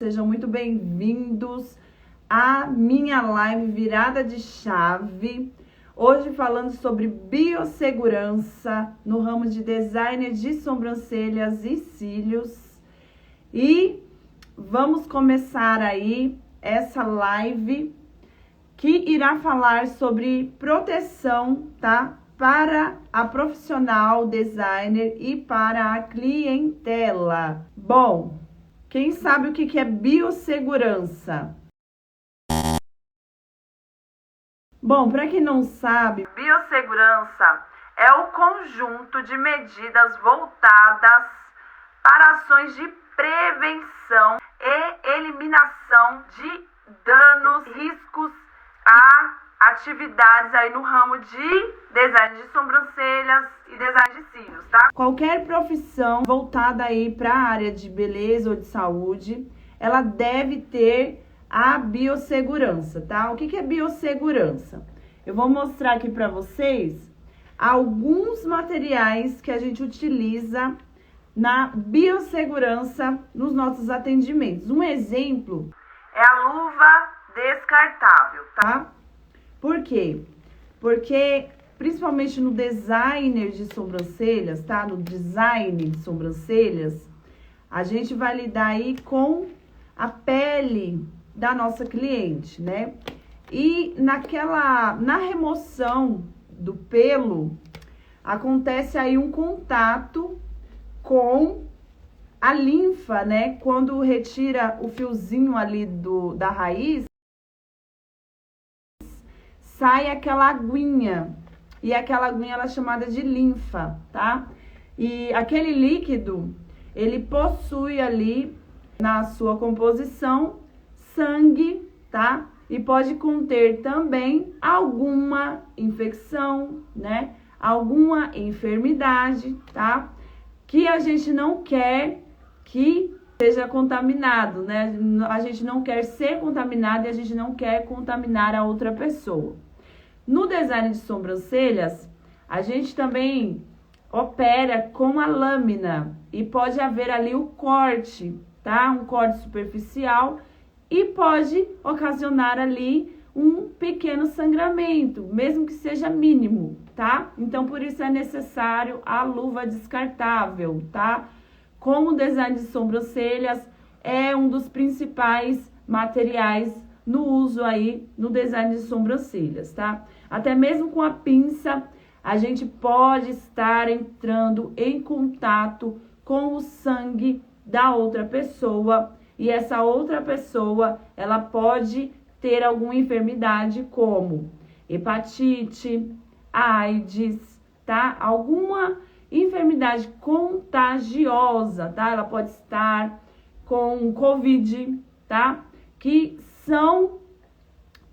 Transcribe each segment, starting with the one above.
Sejam muito bem-vindos à minha live virada de chave. Hoje falando sobre biossegurança no ramo de design de sobrancelhas e cílios. E vamos começar aí essa live que irá falar sobre proteção, tá? Para a profissional designer e para a clientela. Bom, quem sabe o que é biossegurança? Bom, para quem não sabe, biossegurança é o conjunto de medidas voltadas para ações de prevenção e eliminação de danos, riscos a atividades aí no ramo de design de sobrancelhas e design de cílios, tá? Qualquer profissão voltada aí para a área de beleza ou de saúde, ela deve ter a biossegurança, tá? O que é biossegurança? Eu vou mostrar aqui para vocês alguns materiais que a gente utiliza na biossegurança nos nossos atendimentos. Um exemplo é a luva descartável, tá? Por quê? Porque principalmente no designer de sobrancelhas, tá? No design de sobrancelhas, a gente vai lidar aí com a pele da nossa cliente, né? E na remoção do pelo, acontece aí um contato com a linfa, né? Quando retira o fiozinho ali da raiz, sai aquela aguinha, e aquela aguinha ela é chamada de linfa, tá? E aquele líquido, ele possui ali na sua composição sangue, tá? E pode conter também alguma infecção, né? Alguma enfermidade, tá? Que a gente não quer que seja contaminado, né? A gente não quer ser contaminado e a gente não quer contaminar a outra pessoa. No design de sobrancelhas, a gente também opera com a lâmina e pode haver ali o corte, tá? Um corte superficial e pode ocasionar ali um pequeno sangramento, mesmo que seja mínimo, tá? Então, por isso é necessário a luva descartável, tá? Como o design de sobrancelhas é um dos principais materiais no uso aí no design de sobrancelhas, tá? Até mesmo com a pinça, a gente pode estar entrando em contato com o sangue da outra pessoa e essa outra pessoa, ela pode ter alguma enfermidade como hepatite, AIDS, tá? Alguma enfermidade contagiosa, tá? Ela pode estar com Covid, tá? Que são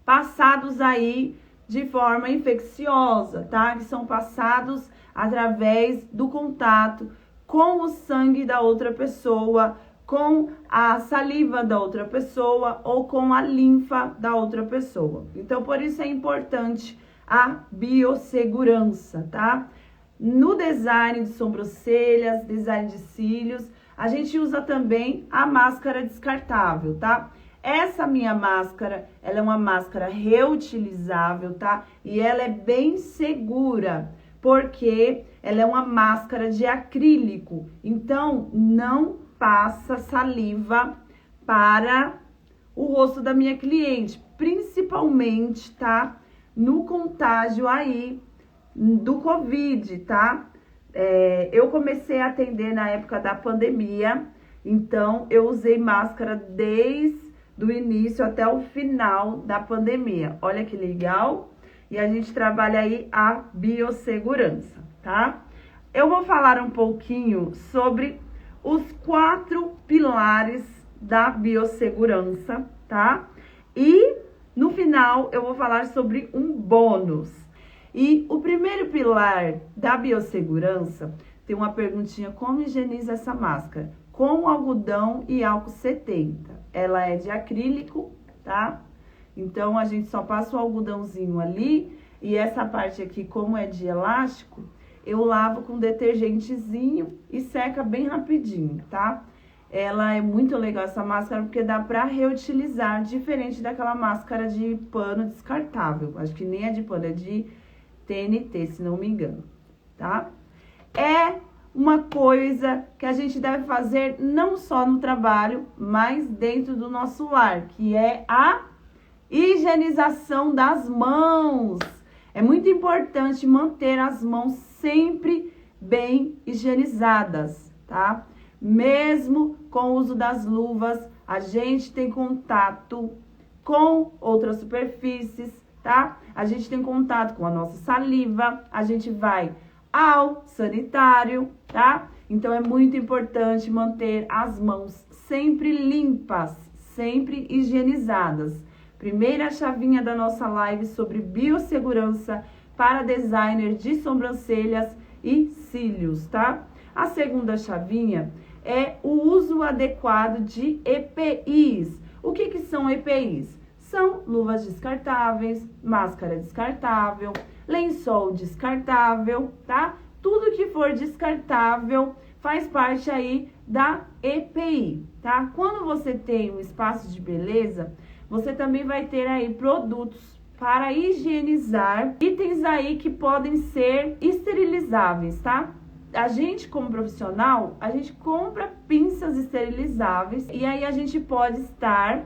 passados aí de forma infecciosa, tá? Que são passados através do contato com o sangue da outra pessoa, com a saliva da outra pessoa ou com a linfa da outra pessoa. Então, por isso é importante a biossegurança, tá? No design de sobrancelhas, design de cílios, a gente usa também a máscara descartável, tá? Essa minha máscara, ela é uma máscara reutilizável, tá? E ela é bem segura, porque ela é uma máscara de acrílico. Então, não passa saliva para o rosto da minha cliente, principalmente, tá? No contágio aí do Covid, tá? Eu comecei a atender na época da pandemia, então eu usei máscara desde do início até o final da pandemia. Olha que legal. E a gente trabalha aí a biossegurança, tá? Eu vou falar um pouquinho sobre os 4 pilares da biossegurança, tá? E no final eu vou falar sobre um bônus. E o primeiro pilar da biossegurança tem uma perguntinha: como higieniza essa máscara? Com algodão e álcool 70. Ela é de acrílico, tá? Então, a gente só passa o algodãozinho ali e essa parte aqui, como é de elástico, eu lavo com detergentezinho e seca bem rapidinho, tá? ela é muito legal, essa máscara, porque dá pra reutilizar, diferente daquela máscara de pano descartável. Acho que nem é de pano, é de TNT, se não me engano, tá? É uma coisa que a gente deve fazer não só no trabalho, mas dentro do nosso lar, que é a higienização das mãos. É muito importante manter as mãos sempre bem higienizadas, tá? Mesmo com o uso das luvas, a gente tem contato com outras superfícies, tá? A gente tem contato com a nossa saliva, a gente vai ao sanitário, tá? Então é muito importante manter as mãos sempre limpas, sempre higienizadas. Primeira chavinha da nossa live sobre biossegurança para designer de sobrancelhas e cílios, tá? A segunda chavinha é o uso adequado de EPIs. O que são EPIs? São luvas descartáveis, máscara descartável, lençol descartável, tá? Tudo que for descartável faz parte aí da EPI, tá? Quando você tem um espaço de beleza, você também vai ter aí produtos para higienizar, itens aí que podem ser esterilizáveis, tá? A gente, como profissional, a gente compra pinças esterilizáveis e aí a gente pode estar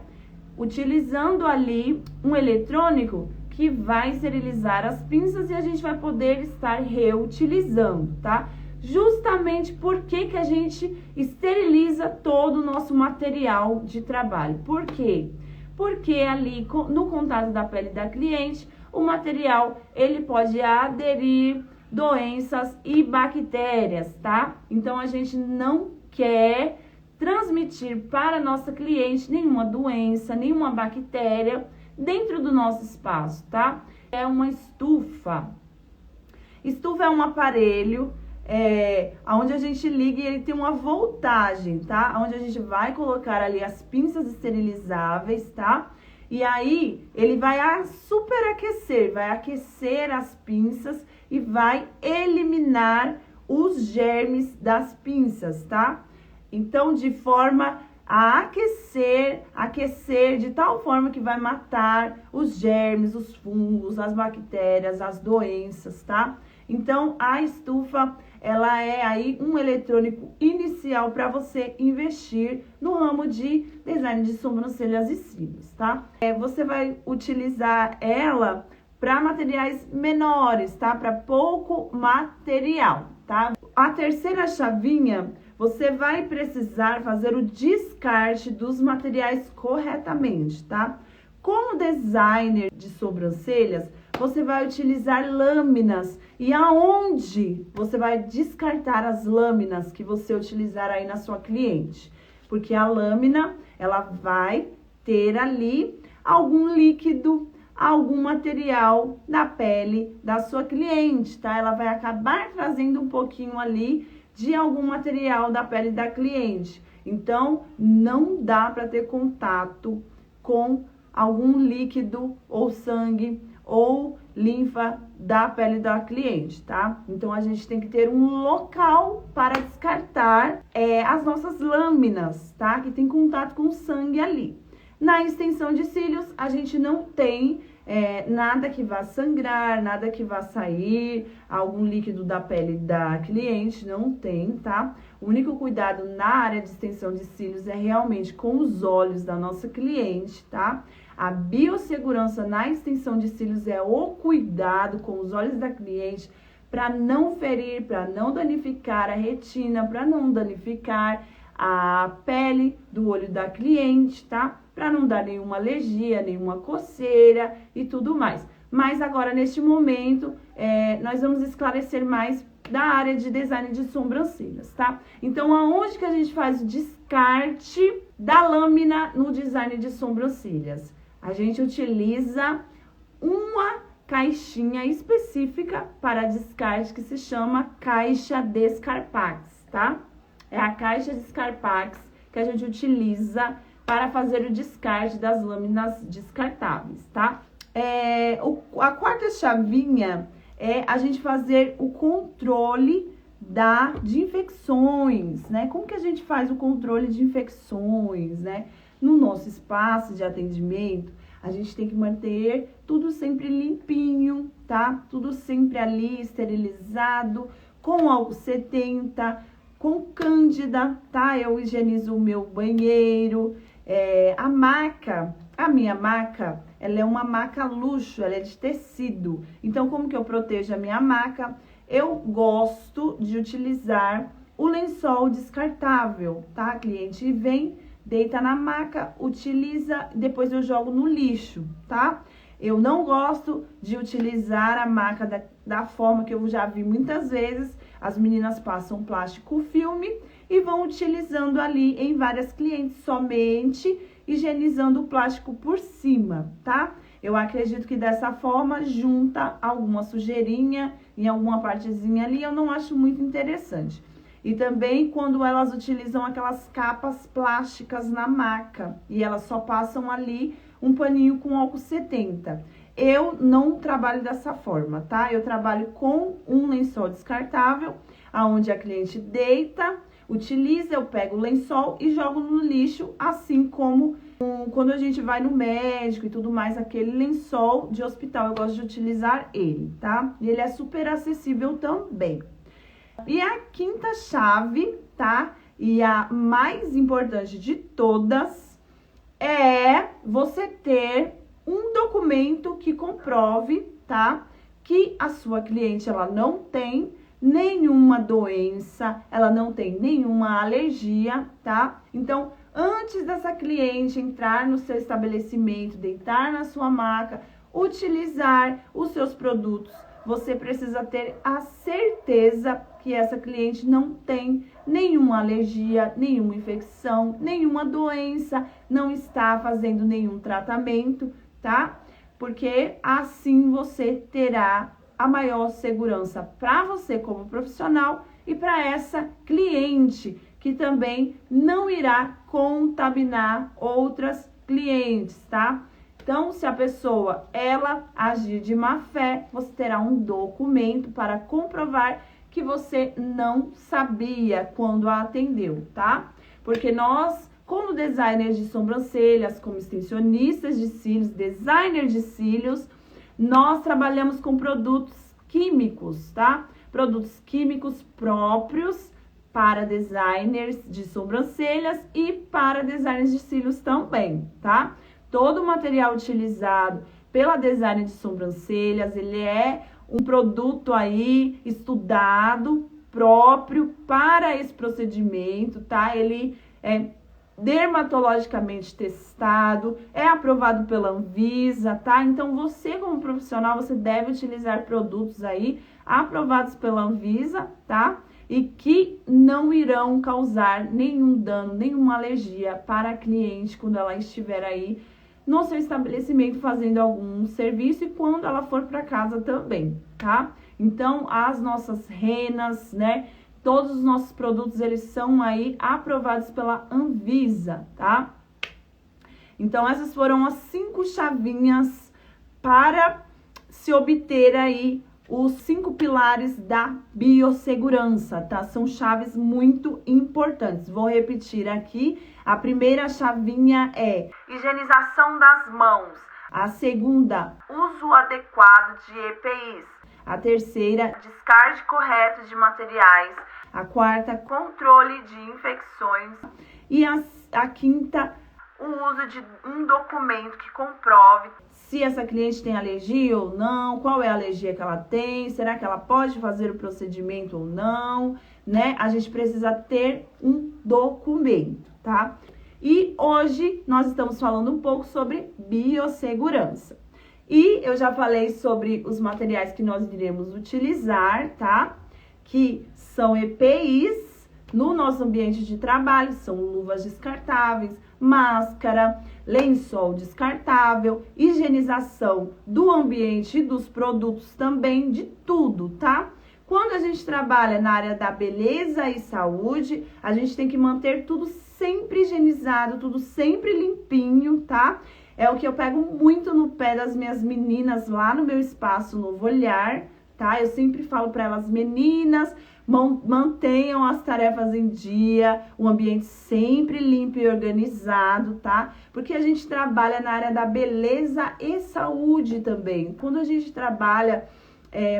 utilizando ali um eletrônico que vai esterilizar as pinças e a gente vai poder estar reutilizando, tá? Justamente porque a gente esteriliza todo o nosso material de trabalho. Por quê? Porque ali no contato da pele da cliente, o material ele pode aderir doenças e bactérias, tá? Então a gente não quer transmitir para a nossa cliente nenhuma doença, nenhuma bactéria dentro do nosso espaço, tá? É uma estufa. Estufa é um aparelho onde a gente liga e ele tem uma voltagem, tá? Onde a gente vai colocar ali as pinças esterilizáveis, tá? E aí ele vai superaquecer, vai aquecer as pinças e vai eliminar os germes das pinças, tá? Então, de forma a aquecer de tal forma que vai matar os germes, os fungos, as bactérias, as doenças, tá? Então, a estufa, ela é aí um eletrônico inicial para você investir no ramo de design de sobrancelhas e cílios, tá? Você vai utilizar ela para materiais menores, tá? Para pouco material, tá? A terceira chavinha, você vai precisar fazer o descarte dos materiais corretamente, tá? Como designer de sobrancelhas, você vai utilizar lâminas. E aonde você vai descartar as lâminas que você utilizar aí na sua cliente? Porque a lâmina, ela vai ter ali algum líquido, algum material na pele da sua cliente, tá? Ela vai acabar trazendo um pouquinho ali de algum material da pele da cliente. Então, não dá para ter contato com algum líquido ou sangue ou linfa da pele da cliente, tá? Então, a gente tem que ter um local para descartar as nossas lâminas, tá? Que tem contato com o sangue ali. Na extensão de cílios, a gente não tem nada que vá sangrar, nada que vá sair, algum líquido da pele da cliente, não tem, tá? O único cuidado na área de extensão de cílios é realmente com os olhos da nossa cliente, tá? A biossegurança na extensão de cílios é o cuidado com os olhos da cliente para não ferir, para não danificar a retina, para não danificar a pele do olho da cliente, tá? Para não dar nenhuma alergia, nenhuma coceira e tudo mais. Mas agora, neste momento, nós vamos esclarecer mais da área de design de sobrancelhas, tá? Então, aonde que a gente faz o descarte da lâmina no design de sobrancelhas? A gente utiliza uma caixinha específica para descarte que se chama caixa Descarpax, tá? É a caixa Descarpax que a gente utiliza para fazer o descarte das lâminas descartáveis, tá? A quarta chavinha é a gente fazer o controle de infecções, né? Como que a gente faz o controle de infecções, né? No nosso espaço de atendimento, a gente tem que manter tudo sempre limpinho, tá? Tudo sempre ali esterilizado, com álcool 70, com cândida, tá? Eu higienizo o meu banheiro. A minha maca, ela é uma maca luxo, ela é de tecido. Então, como que eu protejo a minha maca? Eu gosto de utilizar o lençol descartável, tá? A cliente vem, deita na maca, utiliza, depois eu jogo no lixo, tá? Eu não gosto de utilizar a maca da forma que eu já vi muitas vezes. As meninas passam plástico filme e vão utilizando ali em várias clientes, somente higienizando o plástico por cima, tá? Eu acredito que dessa forma junta alguma sujeirinha em alguma partezinha ali, eu não acho muito interessante. E também quando elas utilizam aquelas capas plásticas na maca e elas só passam ali um paninho com álcool 70. Eu não trabalho dessa forma, tá? Eu trabalho com um lençol descartável, aonde a cliente deita, utiliza, eu pego o lençol e jogo no lixo, assim como quando a gente vai no médico e tudo mais, aquele lençol de hospital, eu gosto de utilizar ele, tá? E ele é super acessível também. E a quinta chave, tá? E a mais importante de todas é você ter um documento que comprove, tá? Que a sua cliente, ela não tem nenhuma doença, ela não tem nenhuma alergia, tá? Então, antes dessa cliente entrar no seu estabelecimento, deitar na sua maca, utilizar os seus produtos, você precisa ter a certeza que essa cliente não tem nenhuma alergia, nenhuma infecção, nenhuma doença, não está fazendo nenhum tratamento, tá? Porque assim você terá a maior segurança para você como profissional e para essa cliente, que também não irá contaminar outras clientes, tá? Então, se a pessoa, ela agir de má fé, você terá um documento para comprovar que você não sabia quando a atendeu, tá? Porque nós, como designers de sobrancelhas, como extensionistas de cílios, designer de cílios, nós trabalhamos com produtos químicos, tá? Produtos químicos próprios para designers de sobrancelhas e para designers de cílios também, tá? Todo o material utilizado pela designer de sobrancelhas, ele é um produto aí estudado, próprio para esse procedimento, tá? Ele é dermatologicamente testado, é aprovado pela Anvisa, tá? Então, você como profissional, você deve utilizar produtos aí aprovados pela Anvisa, tá? E que não irão causar nenhum dano, nenhuma alergia para a cliente quando ela estiver aí no seu estabelecimento fazendo algum serviço e quando ela for para casa também, tá? Então, as nossas renas, né? Todos os nossos produtos, eles são aí aprovados pela Anvisa, tá? Então, essas foram as 5 chavinhas para se obter aí os 5 pilares da biossegurança, tá? São chaves muito importantes. Vou repetir aqui. A primeira chavinha é higienização das mãos. A segunda, uso adequado de EPIs. A terceira, descarte correto de materiais. A quarta, controle de infecções. E a quinta, o uso de um documento que comprove se essa cliente tem alergia ou não, qual é a alergia que ela tem, será que ela pode fazer o procedimento ou não, né? A gente precisa ter um documento, tá? E hoje nós estamos falando um pouco sobre biossegurança. E eu já falei sobre os materiais que nós iremos utilizar, tá? Que são EPIs no nosso ambiente de trabalho, são luvas descartáveis, máscara, lençol descartável, higienização do ambiente e dos produtos também, de tudo, tá? Quando a gente trabalha na área da beleza e saúde, a gente tem que manter tudo sempre higienizado, tudo sempre limpinho, tá? É o que eu pego muito no pé das minhas meninas lá no meu espaço Novo Olhar, tá? Eu sempre falo para elas, meninas, mantenham as tarefas em dia, o ambiente sempre limpo e organizado, tá? Porque a gente trabalha na área da beleza e saúde também. Quando a gente trabalha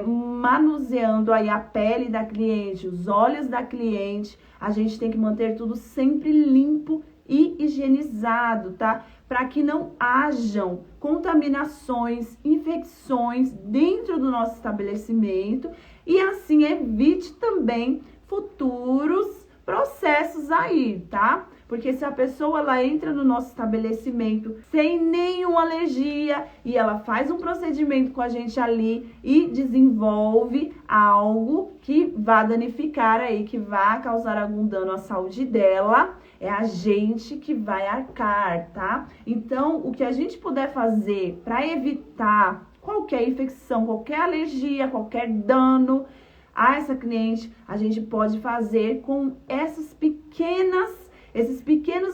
manuseando aí a pele da cliente, os olhos da cliente, a gente tem que manter tudo sempre limpo e higienizado, tá? Para que não hajam contaminações, infecções dentro do nosso estabelecimento e assim evite também futuros processos aí, tá? Porque se a pessoa ela entra no nosso estabelecimento sem nenhuma alergia e ela faz um procedimento com a gente ali e desenvolve algo que vá danificar aí, que vá causar algum dano à saúde dela, é a gente que vai arcar, tá? Então, o que a gente puder fazer para evitar qualquer infecção, qualquer alergia, qualquer dano a essa cliente, a gente pode fazer com esses pequenos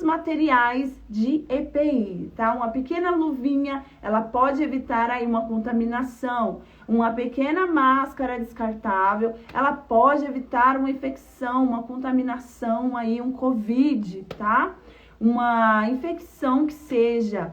materiais de EPI, tá? Uma pequena luvinha, ela pode evitar aí uma contaminação. Uma pequena máscara descartável, ela pode evitar uma infecção, uma contaminação aí, um COVID, tá? Uma infecção que seja.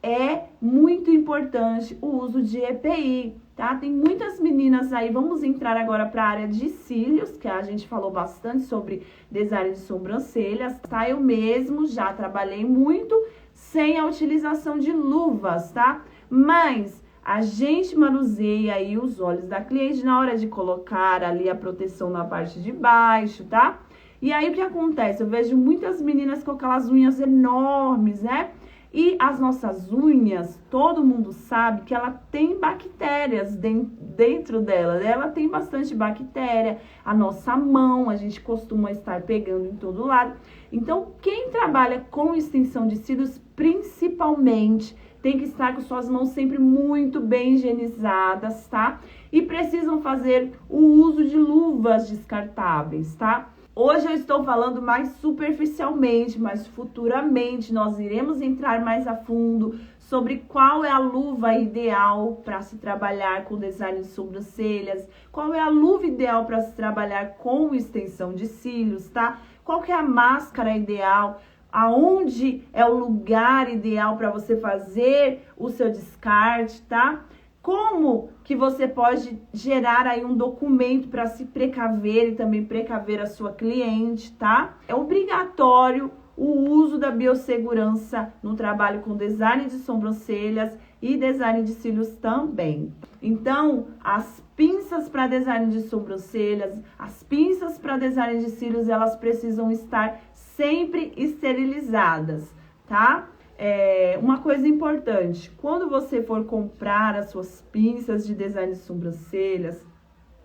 É muito importante o uso de EPI, tá? Tem muitas meninas aí, vamos entrar agora para a área de cílios, que a gente falou bastante sobre design de sobrancelhas, tá? Eu mesmo já trabalhei muito sem a utilização de luvas, tá? Mas a gente manuseia aí os olhos da cliente na hora de colocar ali a proteção na parte de baixo, tá? E aí o que acontece? Eu vejo muitas meninas com aquelas unhas enormes, né? E as nossas unhas, todo mundo sabe que ela tem bactérias dentro dela. Ela tem bastante bactéria. A nossa mão, a gente costuma estar pegando em todo lado. Então, quem trabalha com extensão de cílios, principalmente, tem que estar com suas mãos sempre muito bem higienizadas, tá? E precisam fazer o uso de luvas descartáveis, tá? Hoje eu estou falando mais superficialmente, mas futuramente nós iremos entrar mais a fundo sobre qual é a luva ideal para se trabalhar com design de sobrancelhas, qual é a luva ideal para se trabalhar com extensão de cílios, tá? Qual que é a máscara ideal, aonde é o lugar ideal para você fazer o seu descarte, tá? Como que você pode gerar aí um documento para se precaver e também precaver a sua cliente, tá? É obrigatório o uso da biossegurança no trabalho com design de sobrancelhas e design de cílios também. Então, as pinças para design de sobrancelhas, as pinças para design de cílios, elas precisam estar sempre esterilizadas, tá? Uma coisa importante, quando você for comprar as suas pinças de design de sobrancelhas,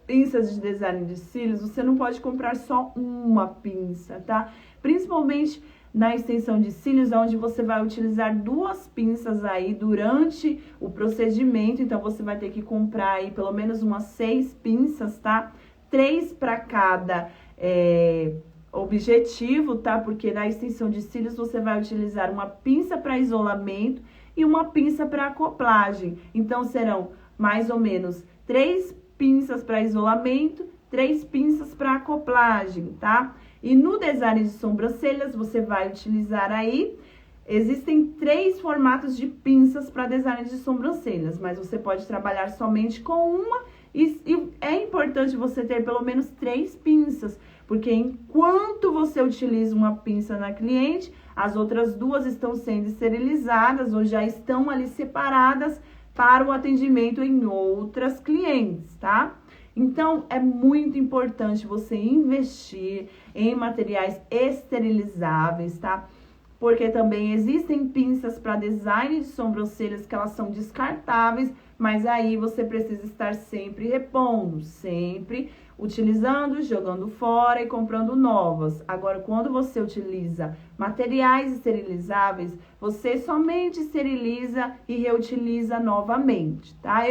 pinças de design de cílios, você não pode comprar só uma pinça, tá? Principalmente na extensão de cílios, onde você vai utilizar duas pinças aí durante o procedimento, então você vai ter que comprar aí pelo menos umas 6 pinças, tá? 3 para cada objetivo, tá? Porque na extensão de cílios você vai utilizar uma pinça para isolamento e uma pinça para acoplagem. Então serão mais ou menos 3 pinças para isolamento, 3 pinças para acoplagem, tá? E no design de sobrancelhas você vai utilizar aí, existem 3 formatos de pinças para design de sobrancelhas, mas você pode trabalhar somente com uma e é importante você ter pelo menos 3 pinças, porque enquanto você utiliza uma pinça na cliente, as outras 2 estão sendo esterilizadas ou já estão ali separadas para o atendimento em outras clientes, tá? Então, é muito importante você investir em materiais esterilizáveis, tá? Porque também existem pinças para design de sobrancelhas que elas são descartáveis, mas aí você precisa estar sempre repondo, sempre utilizando, jogando fora e comprando novas. Agora, quando você utiliza materiais esterilizáveis, você somente esteriliza e reutiliza novamente, tá?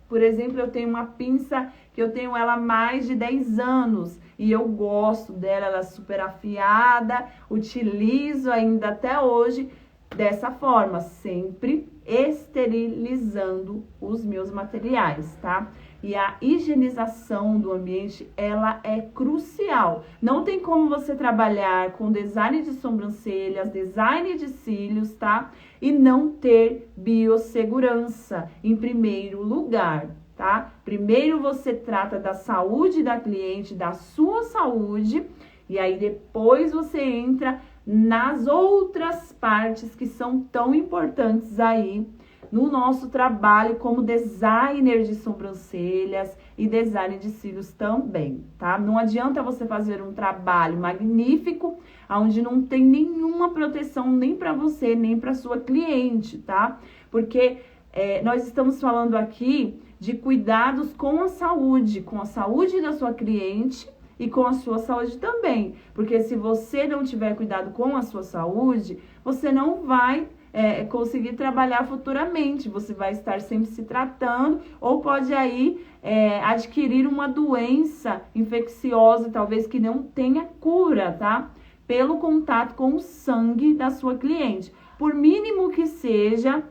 Por exemplo, eu tenho uma pinça que eu tenho ela há mais de 10 anos e eu gosto dela, ela é super afiada, utilizo ainda até hoje. dessa forma, sempre esterilizando os meus materiais, tá? E a higienização do ambiente, ela é crucial. Não tem como você trabalhar com design de sobrancelhas, design de cílios, tá? E não ter biossegurança em primeiro lugar, tá? Primeiro você trata da saúde da cliente, da sua saúde, e aí depois você entra nas outras partes que são tão importantes aí no nosso trabalho como designer de sobrancelhas e design de cílios também, tá? Não adianta você fazer um trabalho magnífico onde não tem nenhuma proteção nem para você, nem para sua cliente, tá? Porque nós estamos falando aqui de cuidados com a saúde da sua cliente e com a sua saúde também. Porque se você não tiver cuidado com a sua saúde, você não vai conseguir trabalhar futuramente. Você vai estar sempre se tratando ou pode aí adquirir uma doença infecciosa, talvez que não tenha cura, tá? Pelo contato com o sangue da sua cliente. Por mínimo que seja,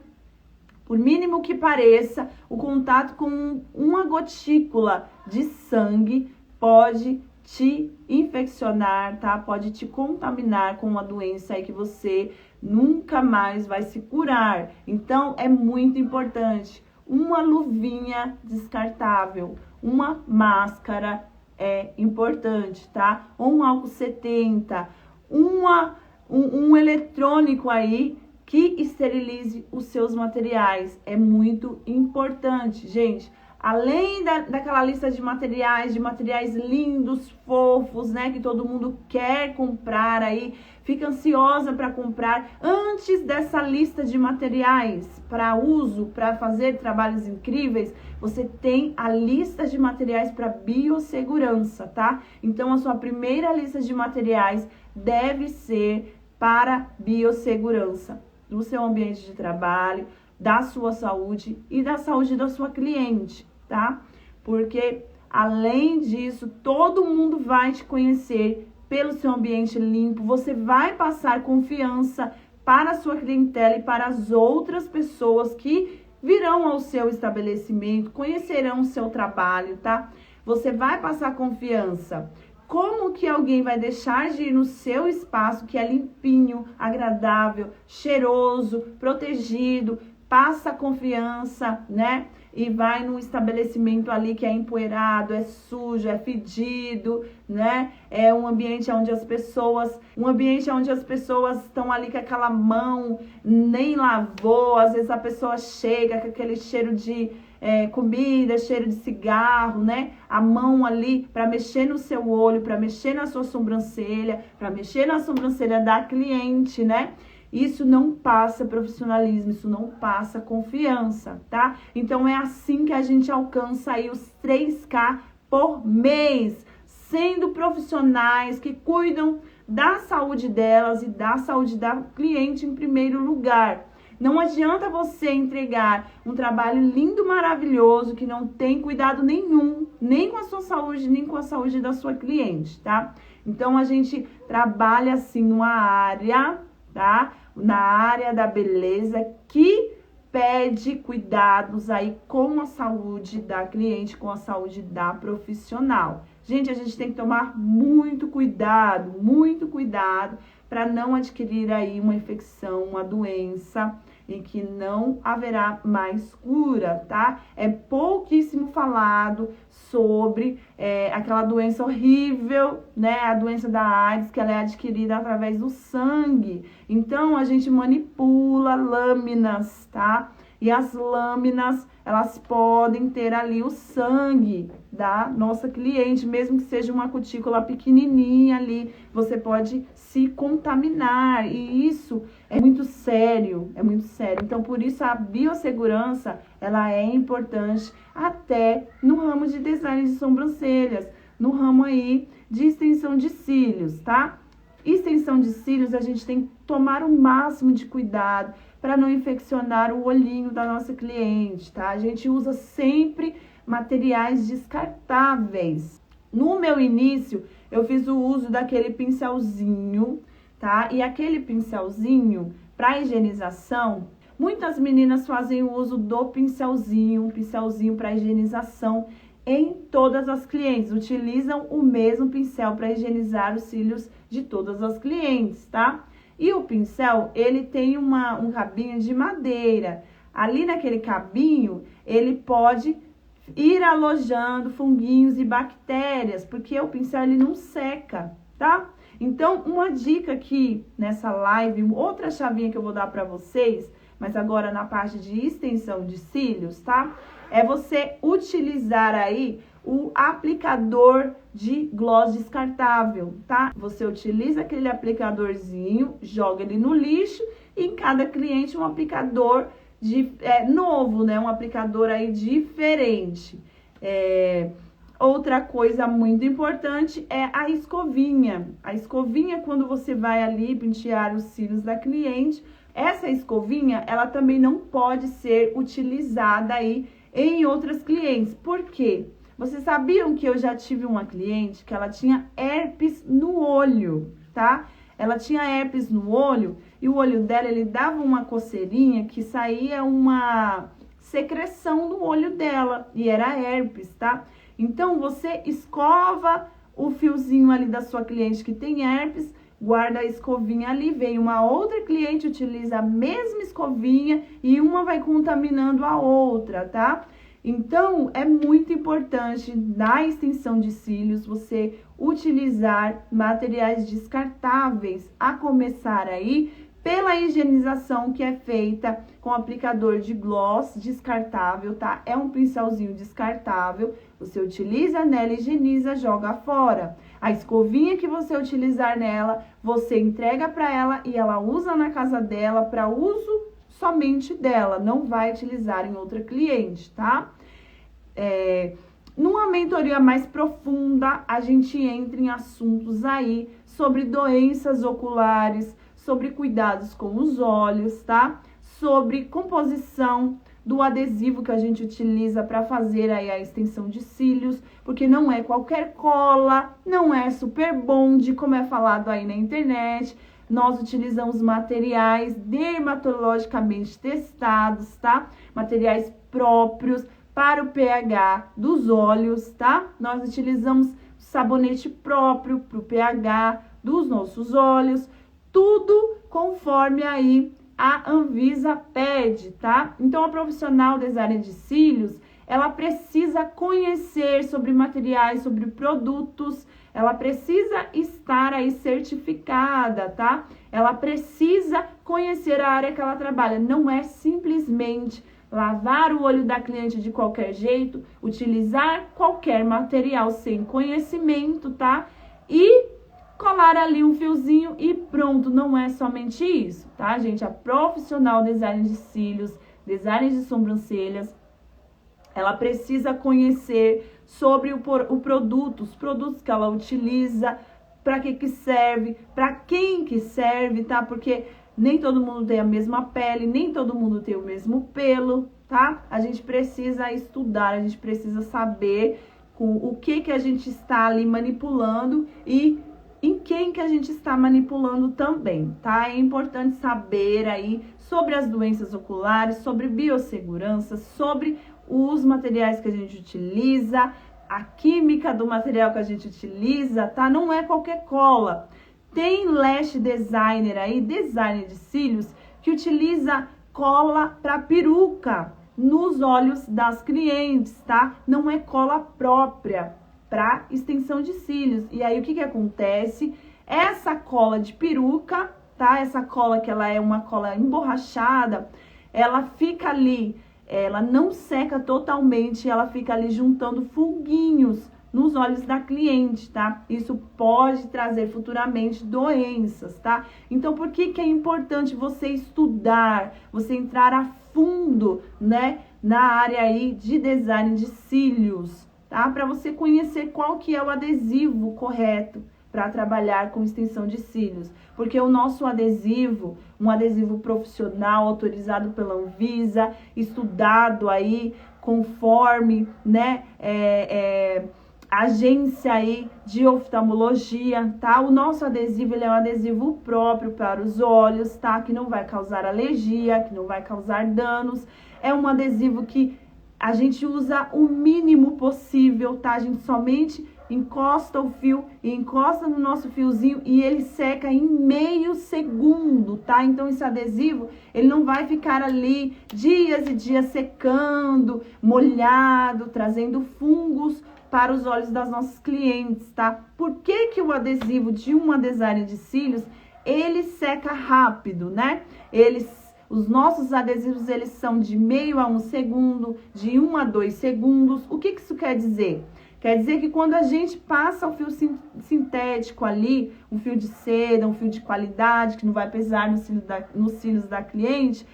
por mínimo que pareça, o contato com uma gotícula de sangue pode te infeccionar, tá? Pode te contaminar com uma doença aí que você nunca mais vai se curar. Então, é muito importante. Uma luvinha descartável, uma máscara é importante, tá? Ou um álcool 70, um eletrônico aí que esterilize os seus materiais. É muito importante, gente. Além daquela lista de materiais lindos, fofos, né? Que todo mundo quer comprar aí, fica ansiosa para comprar. Antes dessa lista de materiais para uso, para fazer trabalhos incríveis, você tem a lista de materiais para biossegurança, tá? Então, a sua primeira lista de materiais deve ser para biossegurança do seu ambiente de trabalho, da sua saúde e da saúde da sua cliente, tá? Porque, além disso, todo mundo vai te conhecer pelo seu ambiente limpo, você vai passar confiança para a sua clientela e para as outras pessoas que virão ao seu estabelecimento, conhecerão o seu trabalho, tá? Você vai passar confiança. Como que alguém vai deixar de ir no seu espaço que é limpinho, agradável, cheiroso, protegido, passa confiança, né? E vai num estabelecimento ali que é empoeirado, é sujo, é fedido, né? É um ambiente onde as pessoas estão ali com aquela mão, nem lavou, às vezes a pessoa chega com aquele cheiro de comida, cheiro de cigarro, né? A mão ali para mexer no seu olho, para mexer na sua sobrancelha, para mexer na sobrancelha da cliente, né? Isso não passa profissionalismo, isso não passa confiança, tá? Então, é assim que a gente alcança aí os 3K por mês, sendo profissionais que cuidam da saúde delas e da saúde da cliente em primeiro lugar. Não adianta você entregar um trabalho lindo, maravilhoso, que não tem cuidado nenhum, nem com a sua saúde, nem com a saúde da sua cliente, tá? Então, a gente trabalha assim numa área, tá? Na área da beleza que pede cuidados aí com a saúde da cliente, com a saúde da profissional. Gente, a gente tem que tomar muito cuidado para não adquirir aí uma infecção, uma doença em que não haverá mais cura, tá? É pouquíssimo falado sobre aquela doença horrível, né? A doença da AIDS, que ela é adquirida através do sangue. Então, a gente manipula lâminas, tá? E as lâminas, elas podem ter ali o sangue da nossa cliente, mesmo que seja uma cutícula pequenininha ali, você pode se contaminar, e isso é muito sério, Então, por isso, a biossegurança, ela é importante até no ramo de design de sobrancelhas, no ramo aí de extensão de cílios, tá? Extensão de cílios, a gente tem que tomar o máximo de cuidado para não infeccionar o olhinho da nossa cliente, tá? A gente usa sempre materiais descartáveis. No meu início, eu fiz o uso daquele pincelzinho, tá? E aquele pincelzinho para higienização, muitas meninas fazem uso do pincelzinho, um pincelzinho para higienização em todas as clientes. Utilizam o mesmo pincel para higienizar os cílios de todas as clientes, tá? E o pincel, ele tem um cabinho de madeira. Ali naquele cabinho, ele pode ir alojando funguinhos e bactérias, porque o pincel ele não seca, tá? Então, uma dica aqui nessa live, outra chavinha que eu vou dar para vocês, mas agora na parte de extensão de cílios, tá? É você utilizar aí o aplicador de gloss descartável, tá? Você utiliza aquele aplicadorzinho, joga ele no lixo e em cada cliente um aplicador novo, né? Um aplicador aí diferente. Outra coisa muito importante é a escovinha. A escovinha, quando você vai ali pentear os cílios da cliente, essa escovinha, ela também não pode ser utilizada aí em outras clientes. Por quê? Vocês sabiam que eu já tive uma cliente que ela tinha herpes no olho, tá? Ela tinha herpes no olho e o olho dela, ele dava uma coceirinha que saía uma secreção no olho dela e era herpes, tá? Então, você escova o fiozinho ali da sua cliente que tem herpes, guarda a escovinha ali, vem uma outra cliente, utiliza a mesma escovinha e uma vai contaminando a outra, tá? Então, é muito importante na extensão de cílios você utilizar materiais descartáveis, a começar aí pela higienização que é feita com aplicador de gloss descartável, tá? É um pincelzinho descartável, você utiliza nela, higieniza, joga fora. A escovinha que você utilizar nela, você entrega para ela e ela usa na casa dela para uso somente dela, não vai utilizar em outra cliente, tá? Numa mentoria mais profunda, a gente entra em assuntos aí sobre doenças oculares, sobre cuidados com os olhos, tá? Sobre composição do adesivo que a gente utiliza para fazer aí a extensão de cílios, porque não é qualquer cola, não é super bond, como é falado aí na internet. Nós utilizamos materiais dermatologicamente testados, tá? Materiais próprios para o pH dos olhos, tá? Nós utilizamos sabonete próprio para o pH dos nossos olhos, tudo conforme aí a Anvisa pede, tá? Então, a profissional designer de cílios, ela precisa conhecer sobre materiais, sobre produtos, ela precisa estar aí certificada, tá? Ela precisa conhecer a área que ela trabalha, não é simplesmente lavar o olho da cliente de qualquer jeito, utilizar qualquer material sem conhecimento, tá? E colar ali um fiozinho e pronto, não é somente isso, tá, gente? A profissional design de cílios, design de sobrancelhas, ela precisa conhecer sobre o produto, os produtos que ela utiliza, para que serve, para quem que serve, tá? Porque nem todo mundo tem a mesma pele, nem todo mundo tem o mesmo pelo, tá? A gente precisa estudar, a gente precisa saber com o que a gente está ali manipulando e em quem que a gente está manipulando também, tá? É importante saber aí sobre as doenças oculares, sobre biossegurança, sobre os materiais que a gente utiliza, a química do material que a gente utiliza, tá? Não é qualquer cola. Tem lash designer aí, designer de cílios, que utiliza cola para peruca nos olhos das clientes, tá? Não é cola própria para extensão de cílios. E aí, o que acontece? Essa cola de peruca, tá? Essa cola que ela é uma cola emborrachada, ela fica ali, ela não seca totalmente, ela fica ali juntando funguinhos nos olhos da cliente, tá? Isso pode trazer futuramente doenças, tá? Então, por que é importante você estudar, você entrar a fundo, né, na área aí de design de cílios, tá? Para você conhecer qual que é o adesivo correto para trabalhar com extensão de cílios. Porque o nosso adesivo, um adesivo profissional, autorizado pela Anvisa, estudado aí conforme, né, agência aí de oftalmologia, tá? O nosso adesivo, ele é um adesivo próprio para os olhos, tá? Que não vai causar alergia, que não vai causar danos. É um adesivo que a gente usa o mínimo possível, tá? A gente somente encosta o fio e encosta no nosso fiozinho e ele seca em meio segundo, tá? Então esse adesivo, ele não vai ficar ali dias e dias secando, molhado, trazendo fungos para os olhos das nossas clientes, tá? Por que que o adesivo de uma designer de cílios, ele seca rápido, né? Os nossos adesivos, eles são de meio a 1 segundo, de 1 a 2 segundos. O que que isso quer dizer? Quer dizer que quando a gente passa o fio sintético ali, um fio de seda, um fio de qualidade, que não vai pesar nos cílios da cliente,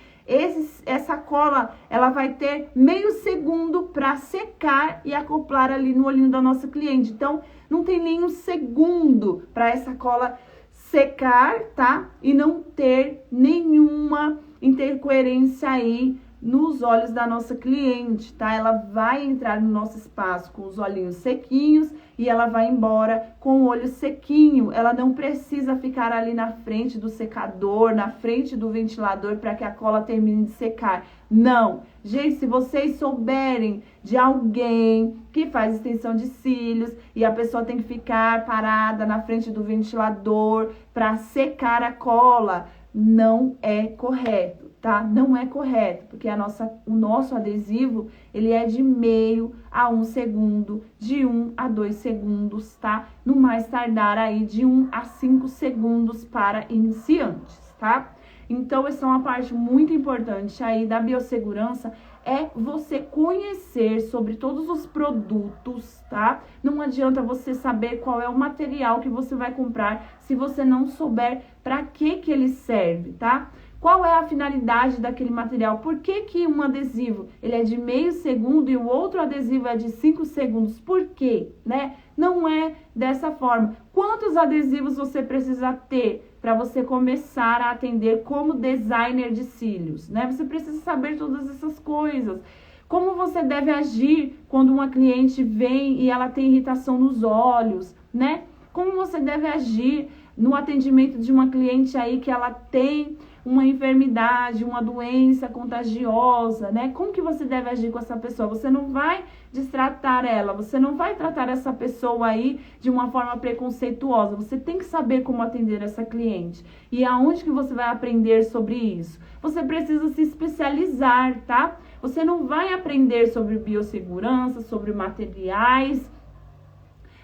essa cola, ela vai ter meio segundo para secar e acoplar ali no olhinho da nossa cliente. Então, não tem nem um segundo para essa cola secar, tá? E não ter nenhuma intercoerência aí nos olhos da nossa cliente, tá? Ela vai entrar no nosso espaço com os olhinhos sequinhos e ela vai embora com o olho sequinho. Ela não precisa ficar ali na frente do secador, na frente do ventilador para que a cola termine de secar. Não. Gente, se vocês souberem de alguém que faz extensão de cílios e a pessoa tem que ficar parada na frente do ventilador para secar a cola, não é correto, tá? Não é correto, porque o nosso adesivo, ele é de meio a 1 segundo, de 1 a 2 segundos, tá? No mais tardar aí de 1 a 5 segundos para iniciantes, tá? Então, essa é uma parte muito importante aí da biossegurança, é você conhecer sobre todos os produtos, tá? Não adianta você saber qual é o material que você vai comprar se você não souber para que ele serve, tá? Qual é a finalidade daquele material? Por que que um adesivo ele é de meio segundo e o outro adesivo é de 5 segundos? Por quê? Né? Não é dessa forma. Quantos adesivos você precisa ter para você começar a atender como designer de cílios, né? Você precisa saber todas essas coisas. Como você deve agir quando uma cliente vem e ela tem irritação nos olhos, né? Como você deve agir no atendimento de uma cliente aí que ela tem uma enfermidade, uma doença contagiosa, né? Como que você deve agir com essa pessoa? Você não vai destratar ela, você não vai tratar essa pessoa aí de uma forma preconceituosa. Você tem que saber como atender essa cliente. E aonde que você vai aprender sobre isso? Você precisa se especializar, tá? Você não vai aprender sobre biossegurança, sobre materiais,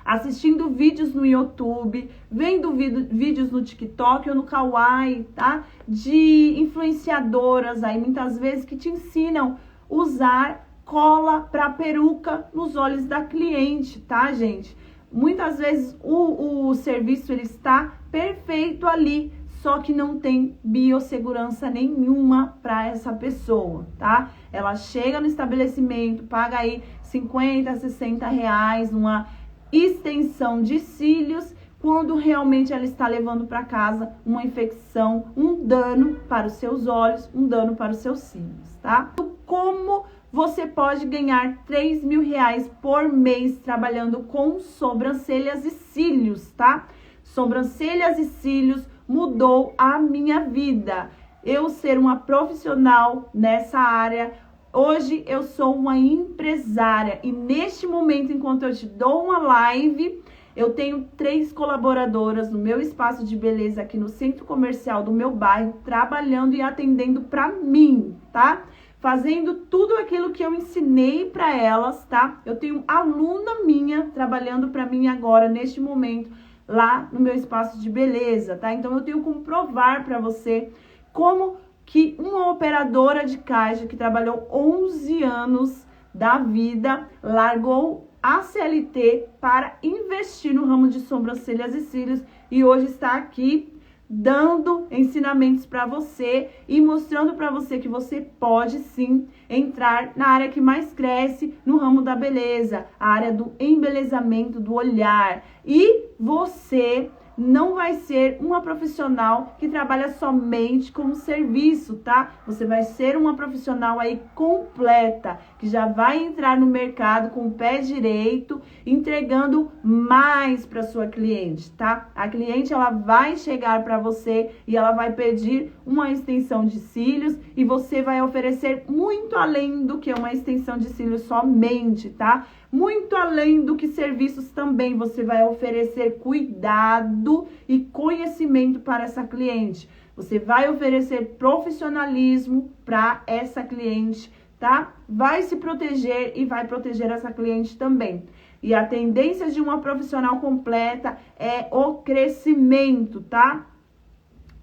assistindo vídeos no YouTube, vendo vídeos no TikTok ou no Kawaii, tá? De influenciadoras aí, muitas vezes, que te ensinam a usar cola para peruca nos olhos da cliente, tá, gente? Muitas vezes o serviço, ele está perfeito ali, só que não tem biossegurança nenhuma para essa pessoa, tá? Ela chega no estabelecimento, paga aí 50, 60 reais, uma extensão de cílios, quando realmente ela está levando para casa uma infecção, um dano para os seus olhos, um dano para os seus cílios, tá? Como você pode ganhar 3 mil reais por mês trabalhando com sobrancelhas e cílios, tá? Sobrancelhas e cílios mudou a minha vida. Eu ser uma profissional nessa área, hoje eu sou uma empresária e neste momento, enquanto eu te dou uma live, eu tenho 3 colaboradoras no meu espaço de beleza aqui no centro comercial do meu bairro, trabalhando e atendendo para mim, tá? Fazendo tudo aquilo que eu ensinei para elas, tá? Eu tenho aluna minha trabalhando para mim agora, neste momento, lá no meu espaço de beleza, tá? Então eu tenho como provar para você como que uma operadora de caixa que trabalhou 11 anos da vida largou a CLT para investir no ramo de sobrancelhas e cílios e hoje está aqui dando ensinamentos para você e mostrando para você que você pode sim entrar na área que mais cresce no ramo da beleza, a área do embelezamento do olhar. E você não vai ser uma profissional que trabalha somente com serviço, tá? Você vai ser uma profissional aí completa, que já vai entrar no mercado com o pé direito, entregando mais para sua cliente, tá? A cliente, ela vai chegar para você e ela vai pedir uma extensão de cílios e você vai oferecer muito além do que uma extensão de cílios somente, tá? Muito além do que serviços também, você vai oferecer cuidado e conhecimento para essa cliente. Você vai oferecer profissionalismo para essa cliente, tá? Vai se proteger e vai proteger essa cliente também. E a tendência de uma profissional completa é o crescimento, tá?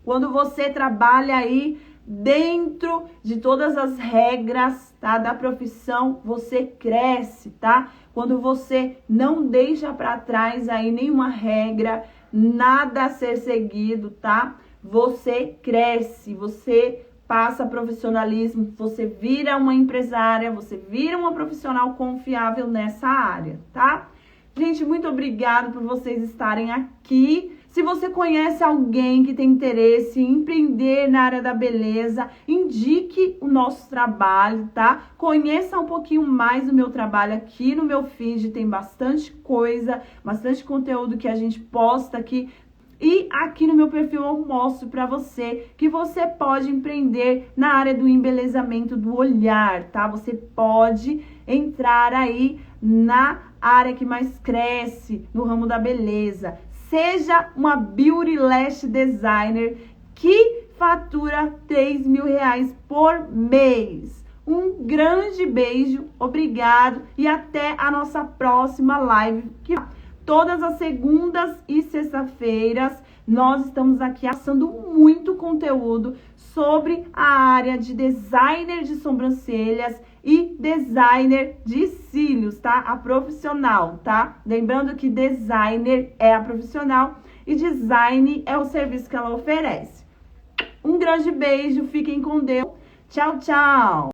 Quando você trabalha aí dentro de todas as regras, tá, da profissão, você cresce, tá? Quando você não deixa para trás aí nenhuma regra, nada a ser seguido, tá? Você cresce, você passa profissionalismo, você vira uma empresária, você vira uma profissional confiável nessa área, tá? Gente, muito obrigada por vocês estarem aqui. Se você conhece alguém que tem interesse em empreender na área da beleza, indique o nosso trabalho, tá? Conheça um pouquinho mais do meu trabalho aqui no meu feed, tem bastante coisa, bastante conteúdo que a gente posta aqui. E aqui no meu perfil eu mostro para você que você pode empreender na área do embelezamento do olhar, tá? Você pode entrar aí na área que mais cresce no ramo da beleza. Seja uma Beauty Lash Designer que fatura R$3.000 por mês. Um grande beijo, obrigado e até a nossa próxima live. Todas as segundas e sextas-feiras nós estamos aqui passando muito conteúdo sobre a área de designer de sobrancelhas e designer de cílios, tá? A profissional, tá? Lembrando que designer é a profissional e design é o serviço que ela oferece. Um grande beijo, fiquem com Deus. Tchau, tchau!